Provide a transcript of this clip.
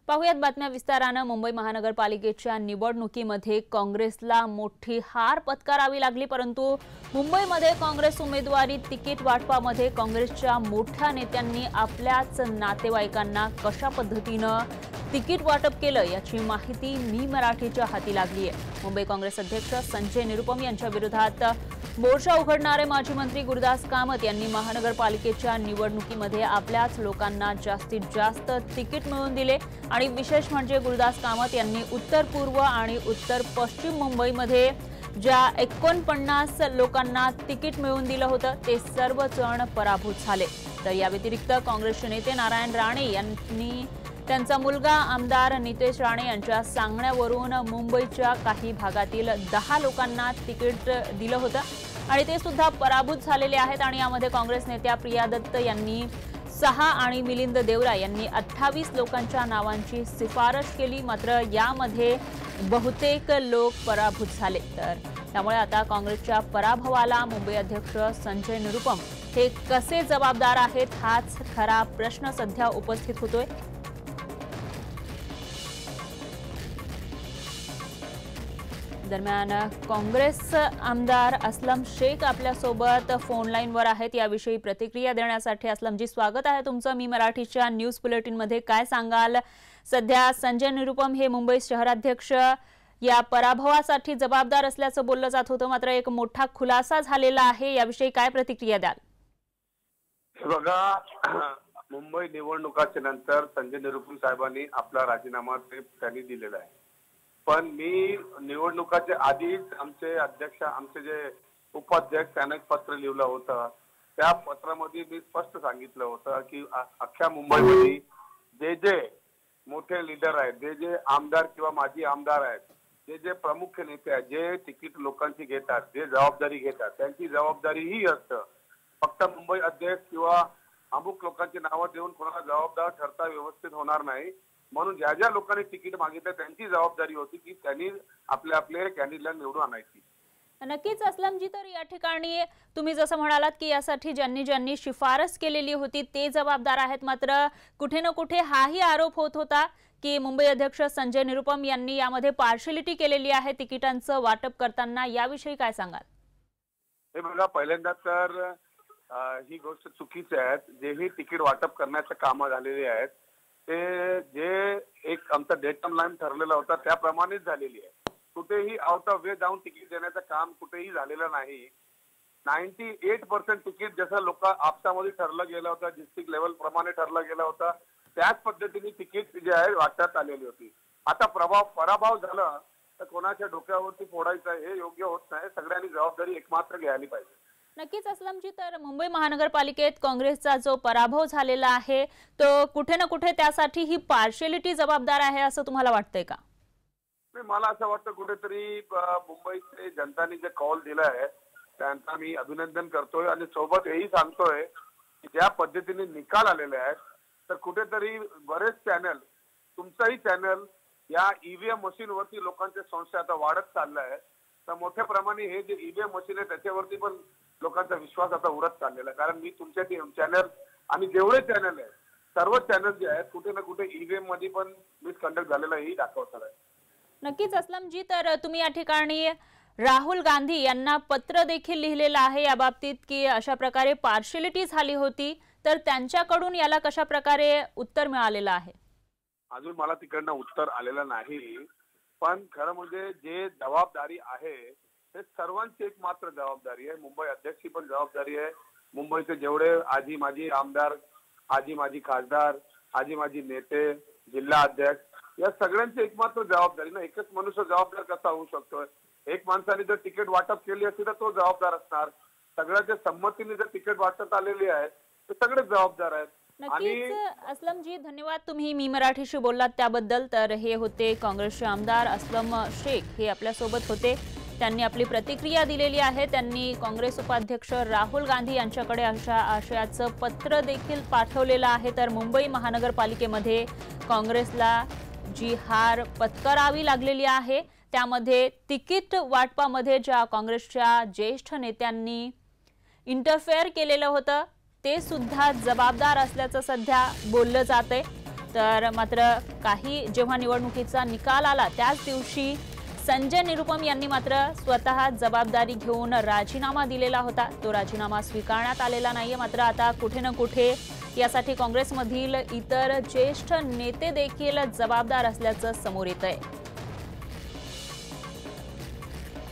पाहुयात बातम्या विस्ताराने। मुंबई महानगरपालिकेच्या निवडणुकीमध्ये काँग्रेसला मोठी हार पत्करावी लागली, परंतु मुंबईमध्ये काँग्रेस उमेदवारी तिकीट वाटपामध्ये काँग्रेसच्या मोठ्या नेत्यांनी आपल्याच नातेवाईकांना कशा पद्धतीने तिकीट वाटप केलं याची माहिती मी मराठीच्या हाती लागली आहे। मुंबई काँग्रेस अध्यक्ष संजय निरुपम यांच्या विरोधात मोर्चा उघडणारे माजी मंत्री गुरुदास कामत यांनी महानगरपालिकेच्या निवडणुकीमध्ये आपल्याच लोकांना जास्तीत जास्त तिकीट मिळवून दिले आणि विशेष म्हणजे गुरुदास कामत यांनी उत्तर पूर्व आणि उत्तर पश्चिम मुंबईमध्ये ज्या 49 लोकांना तिकीट मिळवून दिलं होतं ते सर्व जण पराभूत झाले। तर या व्यतिरिक्त काँग्रेसचे नेते नारायण राणे यांनी त्यांचा मुलगा आमदार नितेश राणे यांच्या सांगण्यावरून मुंबईच्या काही भागातील 10 लोकांना तिकीट दिलं होतं आणि ते सुद्धा पराभूत झालेले आहेत। आणि यामध्ये काँग्रेस नेत्या प्रिया दत्त यांनी 6 आणि मिलिंद देवरा यांनी 28 लोकांच्या नावांची शिफारस केली, मात्र यामध्ये बहुतेक लोक पराभूत झाले। तर त्यामुळे आता काँग्रेसच्या पराभवाला मुंबई अध्यक्ष संजय निरुपम हे कसे जबाबदार आहेत हाच खरा प्रश्न सध्या उपस्थित होतोय। दरम्यान काँग्रेस आमदार असलम शेख आपल्या सोबत फोन लाईनवर आहेत, याविषयी प्रतिक्रिया देण्यासाठी। असलमजी, स्वागत आहे तुमचं मी मराठीच्या न्यूज बुलेटिन मध्ये। काय सांगाल, सध्या संजय निरुपम हे मुंबई शहराध्यक्ष या पराभवासाठी जबाबदार असल्याचं बोललं जात होतं, मात्र एक मोठा खुलासा झालेला आहे, याविषयी काय प्रतिक्रिया द्याल? बघा, मुंबई निवडणुकाच्या नंतर संजय निरुपम साहेबांनी आपला राजीनामा त्यांनी दिलेला आहे, पण मी निवडणुकाच्या आधीच आमचे अध्यक्ष आमचे जे उपाध्यक्ष त्यांना एक पत्र लिहिलं होतं। त्या पत्रामध्ये मी स्पष्ट सांगितलं होतं की अख्ख्या मुंबईमध्ये जे जे मोठे लीडर आहेत, जे जे आमदार किंवा माजी आमदार आहेत, जे जे प्रमुख नेते आहेत, जे तिकीट लोकांची घेतात, जे जबाबदारी घेतात, त्यांची जबाबदारी ही असतं। फक्त मुंबई अध्यक्ष किंवा अमुक लोकांची नावं देऊन कोणाला जबाबदार ठरता व्यवस्थित होणार नाही, म्हणून ज्या ज्या लोकांनी तिकीट मागितलं त्यांची जबाबदारी होती की त्यांनी आपले कॅन्डिडेटला निवडून आणायची। नक्कीच असलमजी, तर या ठिकाणी तुम्ही जसं म्हणालात की यासाठी ज्यांनी शिफारस केलेली होती ते जबाबदार आहेत, मात्र कुठे ना कुठे हाही आरोप होत होता की मुंबई अध्यक्ष संजय निरुपम यांनी यामध्ये पार्शियलिटी केलेली आहे तिकिटांचं वाटप करताना, याविषयी काय सांगाल? हे बघा, पहिल्यांदा तर ही गोष्ट चुकीची आहे। जेही तिकीट वाटप करण्याचे कामं झालेली आहेत ते जे एक आमचा डेट लाईन ठरलेला होता त्याप्रमाणेच झालेली आहे। कुठेही आउट ऑफ वे जाऊन तिकीट देण्याचं काम कुठेही झालेलं नाही। 98% तिकीट जसं लोक आपसामध्ये ठरलं गेलं होतं, डिस्ट्रिक्ट लेवल प्रमाणे ठरलं गेलं होतं, त्याच पद्धतीने तिकीट जे आहे वाटण्यात आलेली होती। आता पराभव झाला तर कोणाच्या डोक्यावरती फोडायचं हे योग्य होत नाही, सगळ्यांनी जबाबदारी एकमात्र घ्यायला पाहिजे। नक्कीच असलमजी, तर मुंबई महानगरपालिकेत काँग्रेसचा जो पराभव झालेला आहे तो कुठे ना कुठे त्यासाठी ही पार्शियलिटी जबाबदार आहे असं तुम्हाला वाटतंय का? मला असं वाटतं कुठेतरी मुंबईचे जनताने जे कॉल दिला आहे त्यांचा मी अभिनंदन करतोय आणि सोबत हेही सांगतोय की ज्या पद्धतीने निकाल आलेले आहेत तर कुठेतरी बरेच चॅनल, तुमचाही चॅनल, या ईव्हीएम मशीन वरती लोकांचे संशय आता वाढत चाललाय। तर मोठ्या प्रमाणे हे जे ईव्हीएम मशीन आहे त्याच्यावरती पण लोकांचा विश्वास आता उडत चाललेला, कारण मी तुमच्या चॅनल आणि जेवढे चॅनल आहेत सर्व चॅनल जे आहेत कुठे ना कुठे ईव्हीएम मध्ये पण मिसकंडक्ट झालेला ही दाखवतात आहे। नक्कीच असलमजी, तर तुम्ही या ठिकाणी राहुल गांधी यांना पत्र देखील लिहिलेलं आहे या बाबतीत की अशा प्रकारे पार्शियलिटी झाली होती, तर त्यांच्याकडून याला कशा प्रकारे उत्तर मिळालेलं आहे? अजून मला तिकडनं उत्तर आलेलं नाही, पण खरं म्हणजे जे जबाबदारी आहे हे सर्वांची एक मात्र जबाबदारी आहे। मुंबई अध्यक्षी पण जबाबदारी आहे, मुंबईचे जेवढे आजी माजी आमदार, आजी माजी खासदार, आजी माजी नेते, जिल्हा अध्यक्ष, या सगळ्यांची एकमात्र जबाबदारी ना। एकच मनुष्य जबाबदार कसा होऊ शकतो? एक माणसाने जर तिकीट वाटप केली असती तर तो जबाबदार असणार, सगळ्याच्या संमतीने जर तिकीट वाटप आलेली आहे तर सगळेच जबाबदार आहेत। नक्कीच असलमजी, धन्यवाद तुम्ही मी मराठीशी बोललात त्याबद्दल। तर हे होते काँग्रेसचे आमदार असलम शेख, हे आपल्या सोबत होते, त्यांनी आपली प्रतिक्रिया दिलेली आहे। त्यांनी काँग्रेस उपाध्यक्ष राहुल गांधी यांच्याकडे अशा आशयाचं पत्र देखील पाठवलेलं आहे। तर मुंबई महानगरपालिकेमध्ये काँग्रेसला जी हार पत्करावी लागलेली आहे त्यामध्ये तिकीट वाटपामध्ये ज्या काँग्रेसच्या ज्येष्ठ नेत्यांनी इंटरफेअर केलेलं होतं ते सुद्धा जबाबदार असल्याचं सध्या बोललं जातंय। तर मात्र काही जेव्हा निवडणुकीचा निकाल आला त्याच दिवशी संजय निरुपम यांनी मात्र स्वतः जबाबदारी घेऊन राजीनामा दिलेला होता। तो राजीनामा स्वीकारण्यात आलेला नाहीये। मात्र आता कुठे ना कुठे यासाठी काँग्रेसमधील इतर ज्येष्ठ नेते देखील जबाबदार असल्याचं समोर येतंय।